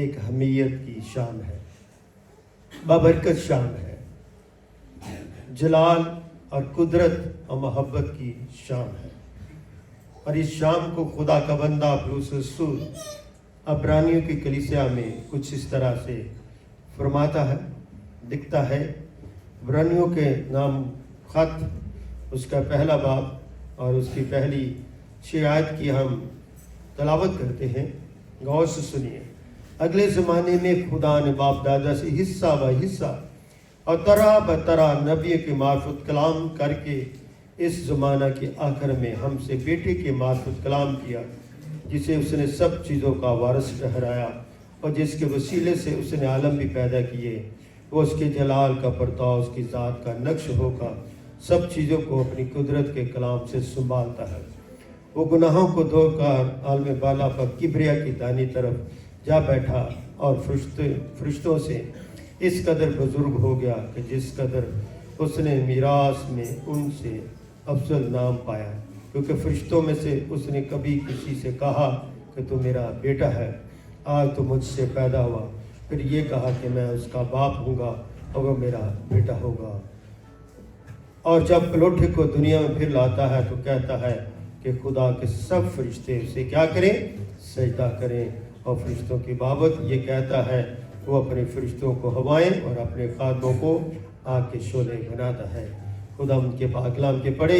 ایک حمیت کی شام ہے، بابرکت شام ہے، جلال اور قدرت اور محبت کی شام ہے۔ اور اس شام کو خدا کا بندہ پولس رسول عبرانیوں کی کلیسیا میں کچھ اس طرح سے فرماتا ہے، لکھتا ہے۔ عبرانیوں کے نام خط، اس کا پہلا باب اور اس کی پہلی 6 آیت کی ہم تلاوت کرتے ہیں، غور سے سنیے۔ اگلے زمانے میں خدا نے باپ دادا سے حصہ بہ حصہ اور طرح بطرح نبی کے معرفت کلام کر کے اس زمانہ کے آخر میں ہم سے بیٹے کے معرفت کلام کیا، جسے اس نے سب چیزوں کا وارث ٹھہرایا اور جس کے وسیلے سے اس نے عالم بھی پیدا کیے۔ وہ اس کے جلال کا پرتاؤ، اس کی ذات کا نقش ہوگا، سب چیزوں کو اپنی قدرت کے کلام سے سنبھالتا ہے۔ وہ گناہوں کو دھو کر عالم بالا پر کبریا کی دائیں طرف جا بیٹھا اور فرشتوں سے اس قدر بزرگ ہو گیا کہ جس قدر اس نے میراث میں ان سے افضل نام پایا، کیونکہ فرشتوں میں سے اس نے کبھی کسی سے کہا کہ تو میرا بیٹا ہے، آج تو مجھ سے پیدا ہوا۔ پھر یہ کہا کہ میں اس کا باپ ہوں گا اور وہ میرا بیٹا ہوگا۔ اور جب پلوٹے کو دنیا میں پھر لاتا ہے تو کہتا ہے کہ خدا کے سب فرشتے اسے کیا کریں؟ سجدہ کریں۔ اور فرشتوں کی بابت یہ کہتا ہے، وہ اپنے فرشتوں کو ہوائیں اور اپنے خادموں کو آگ کے شعلے بناتا ہے۔ خدا ان کے پاک کلام کے پڑھے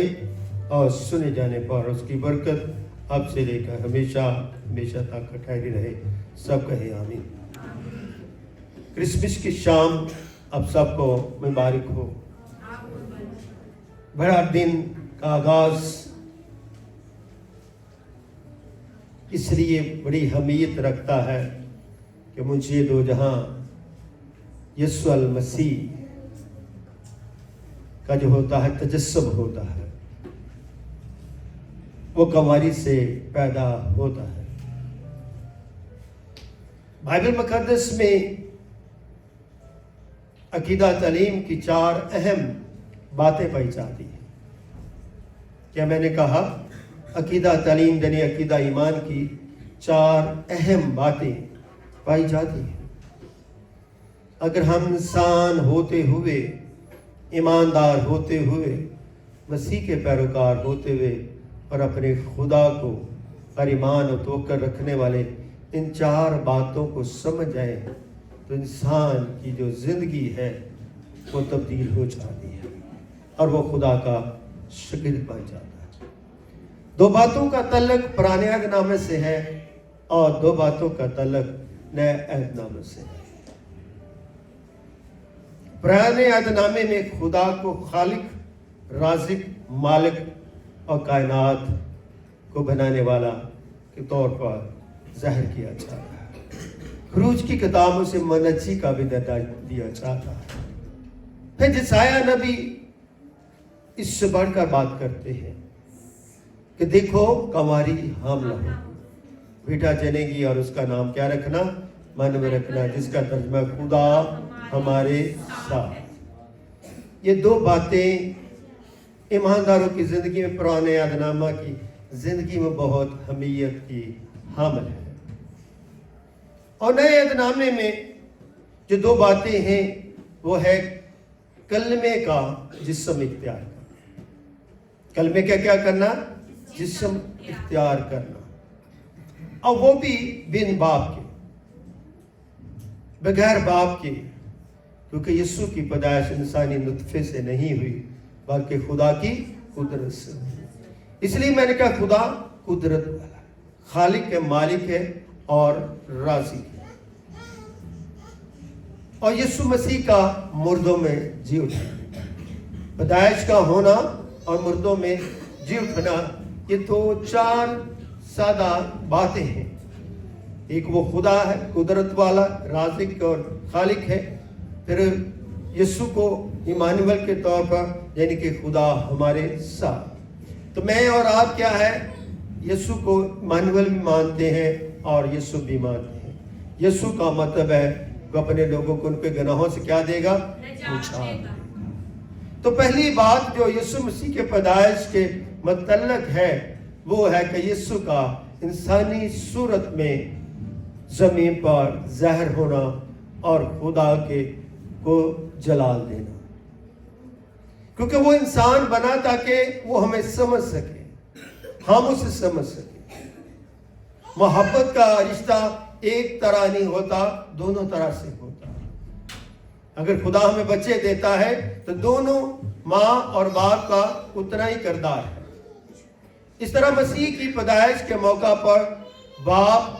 اور سنے جانے پر اس کی برکت اب سے لے کر ہمیشہ ہمیشہ تک ٹھہری رہے۔ سب کہے آمین۔ کرسمس کی شام اب سب کو مبارک ہو۔ بڑا دن کا آغاز اس لیے بڑی اہمیت رکھتا ہے کہ مجھے دو جہاں یسوع المسیح کا جو ہوتا ہے تجسم ہوتا ہے، وہ کنواری سے پیدا ہوتا ہے۔ بائبل مقدس میں عقیدہ تعلیم کی 4 اہم باتیں پائی جاتی ہیں۔ کیا میں نے کہا؟ عقیدہ تعلیم یعنی عقیدہ ایمان کی 4 اہم باتیں پائی جاتی ہیں۔ اگر ہم انسان ہوتے ہوئے، ایماندار ہوتے ہوئے، مسیح کے پیروکار ہوتے ہوئے اور اپنے خدا کو پر ایمان و توقع رکھنے والے ان 4 باتوں کو سمجھ جائیں تو انسان کی جو زندگی ہے وہ تبدیل ہو جاتی ہے اور وہ خدا کا شاگرد بن جاتا ہے۔ 2 باتوں کا تعلق پرانے عہد نامے سے ہے اور 2 باتوں کا تعلق نئے عہد نامے سے ہے۔ پرانے عہد نامے میں خدا کو خالق، رازق، مالک اور کائنات کو بنانے والا کے طور پر ظاہر کیا جاتا ہے۔ خروج کی کتابوں سے منجی کا بھی درجہ دیا جاتا ہے۔ پھر جسایہ نبی اس سے بڑھ کر بات کرتے ہیں کہ دیکھو کنواری حاملہ ہو، بیٹا جنے گی اور اس کا نام کیا رکھنا؟ من میں رکھنا، جس کا ترجمہ خدا ہمارے ساتھ۔ یہ 2 باتیں ایمانداروں کی زندگی میں، پرانے عہد نامہ کی زندگی میں بہت اہمیت کی حامل ہے۔ اور نئے عہد نامے میں جو 2 باتیں ہیں وہ ہے کلمے کا جسم اختیار کرنا۔ کلمے کا کیا کرنا؟ جسم اختیار کرنا، اور وہ بھی بن باپ کے، بغیر باپ کے، کیونکہ یسوع کی پیدائش انسانی نطفے سے نہیں ہوئی بلکہ خدا کی قدرت سے ہوئی۔ اس لیے میں نے کہا خدا قدرت والا ہے، خالق ہے، مالک ہے اور رازق ہے۔ اور یسوع مسیح کا مردوں میں جی اٹھنا، پیدائش کا ہونا اور مردوں میں جی اٹھنا، یہ تو 4 سادہ باتیں ہیں۔ ایک وہ خدا ہے، قدرت والا، رازق اور خالق ہے۔ پھر یسوع کو ایمانویل کے طور پر یعنی کہ خدا ہمارے ساتھ۔ تو میں اور آپ کیا ہے؟ یسوع کو ایمانویل بھی مانتے ہیں اور یسوع بھی مانتے ہیں۔ یسوع کا مطلب ہے وہ اپنے لوگوں کو ان کے گناہوں سے کیا دے گا؟ اچھال دے گا۔ تو پہلی بات جو یسوع مسیح کے پیدائش کے متعلق ہے وہ ہے کہ یسوع کا انسانی صورت میں زمین پر زہر ہونا اور خدا کے کو جلال دینا، کیونکہ وہ انسان بنا تاکہ وہ ہمیں سمجھ سکے، ہم اسے سمجھ سکیں۔ محبت کا رشتہ ایک طرح نہیں ہوتا، دونوں طرح سے ہوتا۔ اگر خدا ہمیں بچے دیتا ہے تو دونوں ماں اور باپ کا اتنا ہی کردار ہے۔ اس طرح مسیح کی پیدائش کے موقع پر باپ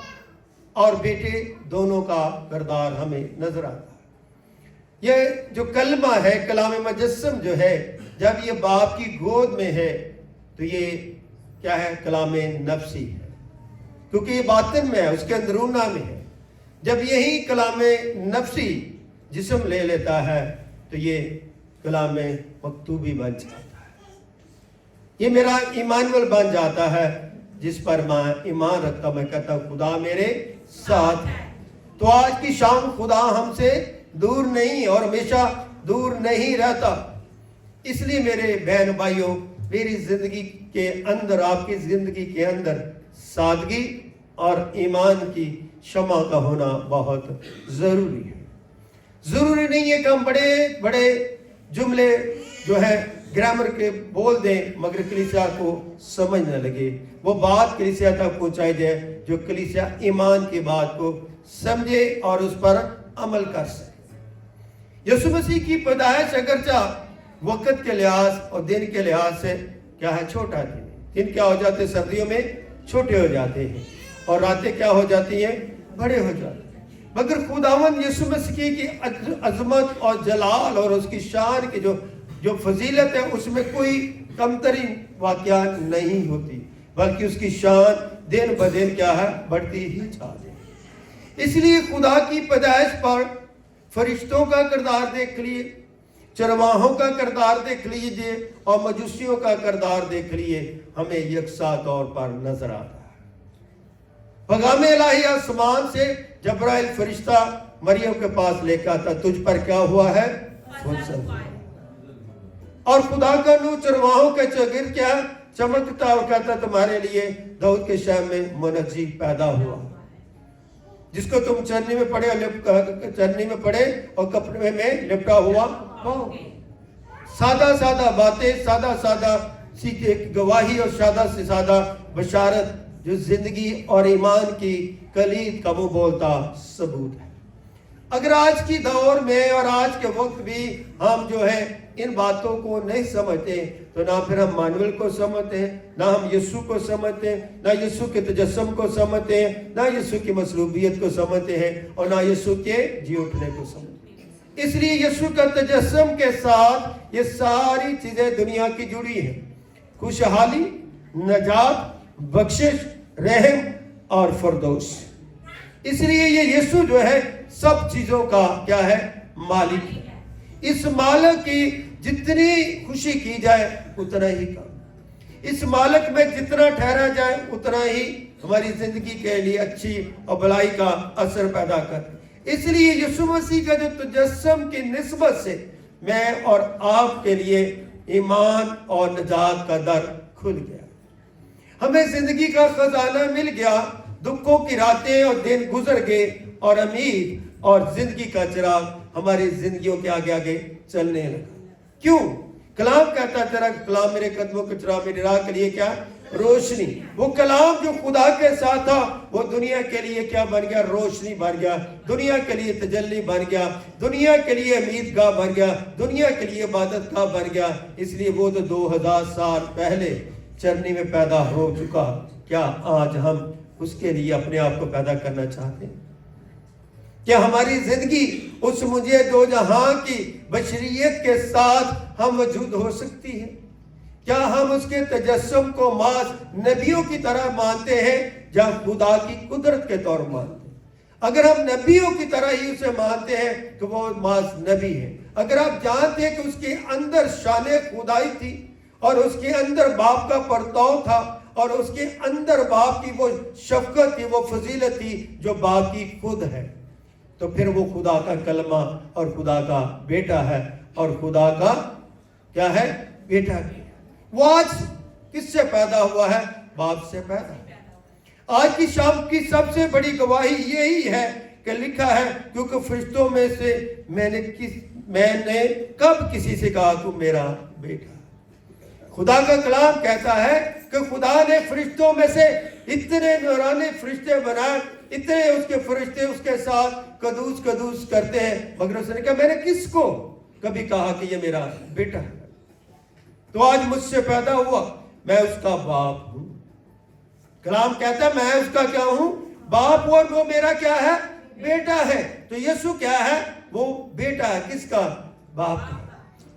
اور بیٹے دونوں کا کردار ہمیں نظر آتا ہے۔ یہ جو کلمہ ہے، کلام مجسم جو ہے، جب یہ باپ کی گود میں ہے تو یہ کیا ہے؟ کلام نفسی ہے، کیونکہ یہ باطن میں ہے، اس کے اندرونہ میں ہے۔ جب یہی کلام نفسی جسم لے لیتا ہے تو یہ کلام مکتوبی بن جاتا ہے، یہ میرا ایمانویل بن جاتا ہے، جس پر میں ایمان رکھتا، میں کہتا ہوں خدا میرے ساتھ ہے۔ تو آج کی شام خدا ہم سے دور نہیں اور ہمیشہ دور نہیں رہتا۔ اس لیے میرے بہن بھائیوں، میری زندگی کے اندر، آپ کی زندگی کے اندر سادگی اور ایمان کی شمع کا ہونا بہت ضروری ہے۔ ضروری نہیں ہے کہ ہم بڑے بڑے جملے جو ہے گرامر کے بول دیں مگر کلیسیا کو سمجھ نہ لگے، وہ بات کلیسیا تک پہنچائی جائے جو کلیسیا ایمان کی بات کو سمجھے اور اس پر عمل کر سکے۔ یسوع مسیح کی پیدائش اگرچہ وقت کے لحاظ اور دن کے لحاظ سے کیا ہے؟ چھوٹا دن کیا ہو جاتے؟ سردیوں میں چھوٹے ہو جاتے ہیں اور راتیں کیا ہو جاتی ہیں؟ بڑے ہو جاتے ہیں۔ مگر خداوند یسوع مسیح کی عظمت اور جلال اور اس کی شان کی جو فضیلت ہے، اس میں کوئی کمتری واقعہ نہیں ہوتی، بلکہ اس کی شان دن بدن کیا ہے؟ بڑھتی ہی جاتی ہے۔ اس لیے خدا کی پیدائش پر فرشتوں کا کردار دیکھ لیے، چرواہوں کا کردار دیکھ لیجئے اور مجوسیوں کا کردار دیکھ لیے، ہمیں یکساں طور پر نظر آتا ہے۔ پیغام الہی آسمان سے جبرائیل فرشتہ مریم کے پاس لے کے آتا، تجھ پر کیا ہوا ہے؟ اور خدا کا نور چرواہوں کے چرگرد کیا چمکتا اور کہتا تمہارے لیے داؤد کے شہر میں منجی پیدا ہوا، جس کو تم چرنی میں پڑے اور کپڑے میں لپٹا ہوا پاؤ۔ سادہ سادہ باتیں، سادہ سادہ سی گواہی اور سادہ سے سادہ بشارت جو زندگی اور ایمان کی کلید کا منہ بولتا ثبوت ہے۔ اگر آج کی دور میں اور آج کے وقت بھی ہم جو ہے ان باتوں کو نہیں سمجھتے تو نہ پھر ہم مانویل کو سمجھتے ہیں، نہ ہم یسوع کو سمجھتے ہیں، نہ یسوع کے تجسم کو سمجھتے ہیں، نہ یسوع کی مصلوبیت کو سمجھتے ہیں اور نہ یسوع کے جی اٹھنے کو سمجھتے ہیں۔ اس لیے یسوع کا تجسم کے ساتھ یہ ساری چیزیں دنیا کی جڑی ہیں، خوشحالی، نجات، بخشش، رحم اور فردوس۔ اس لیے یہ یسوع جو ہے سب چیزوں کا کیا ہے؟ مالک ہے۔ اس مالک کی جتنی خوشی کی جائے اتنا ہی کم، اس مالک میں جتنا ٹھہرا جائے اتنا ہی ہماری زندگی کے لیے اچھی اور بھلائی کا اثر پیدا کر۔ اس لیے یسوع مسیح کا جو تجسم کی نسبت سے میں اور آپ کے لیے ایمان اور نجات کا در کھل گیا، ہمیں زندگی کا خزانہ مل گیا، دکھوں کی راتیں اور دن گزر گئے اور امید اور زندگی کا چراغ ہماری زندگیوں کے آگے آگے چلنے لگا۔ کیوں؟ کلام کہتا ہے تیرا کلام میرے قدموں کے چراغ، میری راہ کے لیے کیا؟ روشنی۔ وہ کلام جو خدا کے ساتھ تھا وہ دنیا کے لیے کیا بن گیا؟ روشنی بن گیا، دنیا کے لیے تجلی بن گیا، دنیا کے لیے امید گاہ بن گیا، دنیا کے لیے عبادت گاہ بن گیا۔ اس لیے وہ تو 2000 سال پہلے چرنی میں پیدا ہو چکا، کیا آج ہم اس کے لیے اپنے آپ کو پیدا کرنا چاہتے ہیں؟ کیا ہماری زندگی اس مجھے دو جہاں کی بشریت کے ساتھ ہم وجود ہو سکتی ہے؟ کیا ہم اس کے تجسم کو محض نبیوں کی طرح مانتے ہیں یا خدا کی قدرت کے طور مانتے ہیں؟ اگر ہم نبیوں کی طرح ہی اسے مانتے ہیں تو وہ محض نبی ہے۔ اگر آپ جانتے ہیں کہ اس کے اندر شان خدائی تھی اور اس کے اندر باپ کا پرتاؤ تھا اور اس کے اندر باپ کی وہ شفقت تھی، وہ فضیلت تھی جو باپ کی خود ہے، تو پھر وہ خدا کا کلمہ اور خدا کا بیٹا ہے اور خدا کا کیا ہے؟ بیٹا بھی ہے۔ وہ آج کس سے پیدا ہوا ہے؟ باپ سے پیدا ہے۔ آج کی شام کی سب سے بڑی گواہی یہی ہے کہ لکھا ہے کیونکہ فرشتوں میں سے میں نے کب کسی سے کہا تو میرا بیٹا. خدا کا کلام کہتا ہے کہ خدا نے فرشتوں میں سے اتنے نورانی فرشتے بنائے, اتنے اس کے فرشتے اس کے ساتھ قدوس قدوس کرتے ہیں, مگر اس نے کہا میں نے کس کو کبھی کہا کہ یہ میرا بیٹا ہے. تو آج مجھ سے پیدا ہوا, میں اس کا باپ ہوں. کلام کہتا ہے میں اس کا کیا ہوں, باپ, اور وہ میرا کیا ہے, بیٹا ہے. تو یسوع کیا ہے, وہ بیٹا ہے. کس کا, باپ ہے.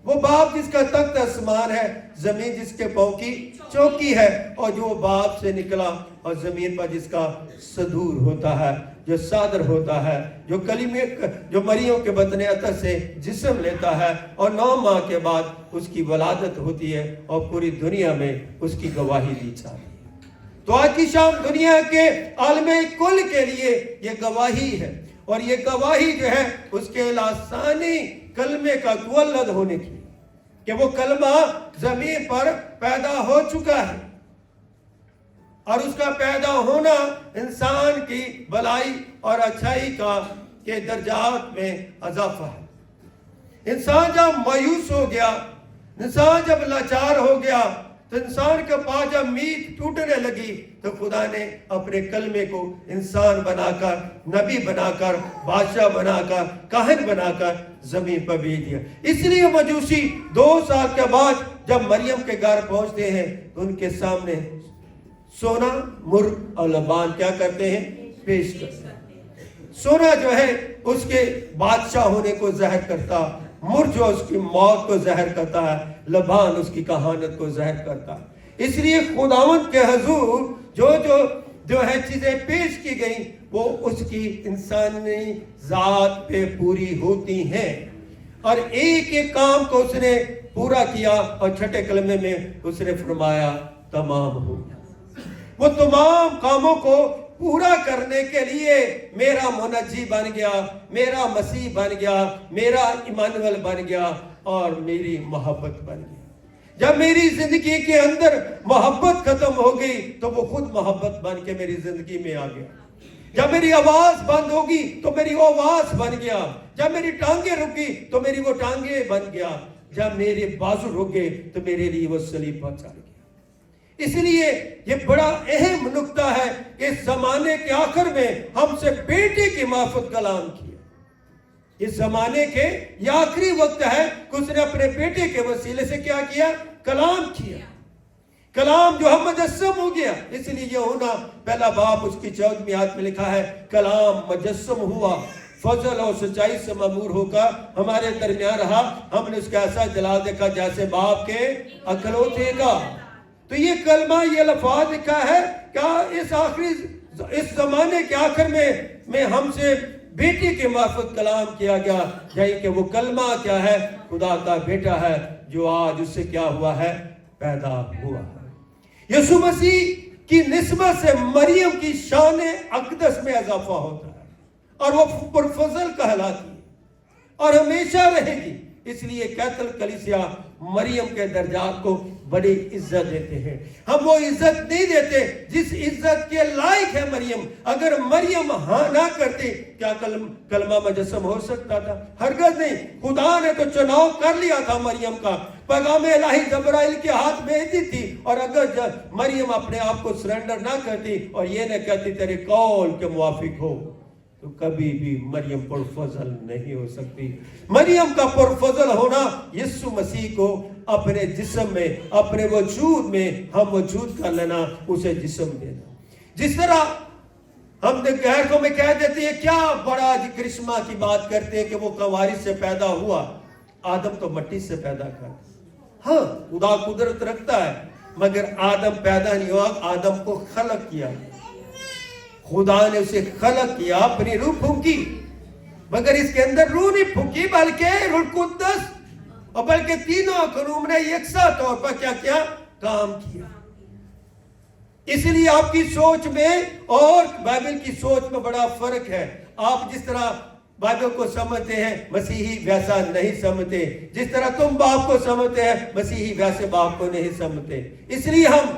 وہ باپ جس کا تخت آسمان ہے, زمین جس کے پاؤں کی چوکی ہے, اور جو باپ سے نکلا اور زمین پر جس کا صدور ہوتا ہے, جو صادر ہوتا ہے, جو کلمے جو مریم کے بطن عطا سے جسم لیتا ہے, اور 9 ماہ کے بعد اس کی ولادت ہوتی ہے, اور پوری دنیا میں اس کی گواہی دی جاتی ہے. تو آج کی شام دنیا کے عالم کل کے لیے یہ گواہی ہے, اور یہ گواہی جو ہے اس کے لاسانی کلمے کا تولد ہونے کی, کہ وہ کلمہ زمین پر پیدا ہو چکا ہے, اور اس کا پیدا ہونا انسان کی بھلائی اور اچھائی کا کے درجات میں اضافہ ہے. انسان جب مایوس ہو گیا, انسان جب لاچار ہو گیا, تو انسان کے پاس جب امید ٹوٹنے لگی, تو خدا نے اپنے کلمے کو انسان بنا کر, نبی بنا کر, بادشاہ بنا کر, کاہن بنا کر زمین پر بھیج دیا. اس لیے مجوسی 2 سال کے بعد جب مریم کے گھر پہنچتے ہیں تو ان کے سامنے سونا, مر اور لبان کیا کرتے ہیں, پیش کرتے ہیں. سونا جو ہے اس کے بادشاہ ہونے کو ظاہر کرتا, مر جو اس کی موت کو ظاہر کرتا ہے, لبان اس کی کہانت کو ظاہر کرتا ہے. اس لیے خداوند کے حضور جو ہے چیزیں پیش کی گئیں وہ اس کی انسانی ذات پہ پوری ہوتی ہیں, اور ایک ایک کام کو اس نے پورا کیا, اور چھٹے کلمے میں اس نے فرمایا تمام ہو گیا. وہ تمام کاموں کو پورا کرنے کے لیے میرا منجی بن گیا, میرا مسیح بن گیا, میرا ایمانویل بن گیا, اور میری محبت بن گیا. جب میری زندگی کے اندر محبت ختم ہو گئی تو وہ خود محبت بن کے میری زندگی میں آ گیا. جب میری آواز بند ہوگی تو میری آواز بن گیا. جب میری ٹانگیں رکی تو میری وہ ٹانگیں بن گیا. جب میرے بازو رکے تو میرے لیے وہ صلیب پر چل گیا. اس لیے یہ بڑا اہم نقطہ ہے کہ اس زمانے کے آخر میں ہم سے بیٹے کی معرفت کلام کیا. اس زمانے کے یہ آخری وقت ہے کہ اس نے اپنے بیٹے کے وسیلے سے کیا کیا, کلام کیا. کلام جو ہم مجسم ہو گیا. اس لیے یہ ہونا پہلا باب اس کی 14ویں آیت میں لکھا ہے, کلام مجسم ہوا, فضل اور سچائی سے مامور ہو کر ہمارے درمیان رہا, ہم نے اس کا ایسا جلال دیکھا جیسے باپ کے اکلوتے کا. تو یہ کلمہ, یہ لفظ لکھا ہے کہ اس زمانے کے آخر میں ہم سے بیٹی کے معرفت کلام کیا گیا, یعنی کہ وہ کلمہ کیا ہے, خدا کا بیٹا ہے جو آج اس سے کیا ہوا ہے, پیدا ہوا ہے. یسوع مسیح کی نسبت سے مریم کی شان اقدس میں اضافہ ہوتا ہے, اور وہ پرفضل کہلاتی ہے اور ہمیشہ رہے گی. اس لیے کیتھولک کلیسیا مریم کے درجات کو بڑی عزت دیتے ہیں. ہم وہ عزت نہیں دیتے جس عزت کے لائق ہے مریم. اگر مریم ہاں نہ کرتی کیا کلمہ مجسم ہو سکتا تھا؟ ہرگز نہیں. خدا نے تو چناؤ کر لیا تھا مریم کا. پیغام الہی جبرائیل کے ہاتھ میں دی تھی, اور اگر مریم اپنے آپ کو سرنڈر نہ کرتی اور یہ نہ کہتی تیرے قول کے موافق ہو, تو کبھی بھی مریم پرفضل نہیں ہو سکتی. مریم کا پرفضل ہونا یسوع مسیح کو اپنے جسم میں, اپنے وجود میں ہم وجود کر لینا, اسے جسم دینا. جس طرح ہم غیر قوم میں کہہ دیتے ہیں کیا بڑا کرشمہ کی بات کرتے ہیں کہ وہ کنواری سے پیدا ہوا. آدم تو مٹی سے پیدا کر. ہاں خدا قدرت رکھتا ہے, مگر آدم پیدا نہیں ہوا, آدم کو خلق کیا. خدا نے اسے خلق کیا, اپنی روح پھونکی, مگر اس کے اندر روح نہیں پھونکی بلکہ روح القدس, اور بلکہ تینوں قنوم نے یکساں طور پر کیا کیا, کام کیا. اس لیے آپ کی سوچ میں اور بائبل کی سوچ میں بڑا فرق ہے. آپ جس طرح بائبل کو سمجھتے ہیں مسیحی ویسا نہیں سمجھتے. جس طرح تم باپ کو سمجھتے ہیں مسیحی ویسے باپ کو نہیں سمجھتے. اس لیے ہم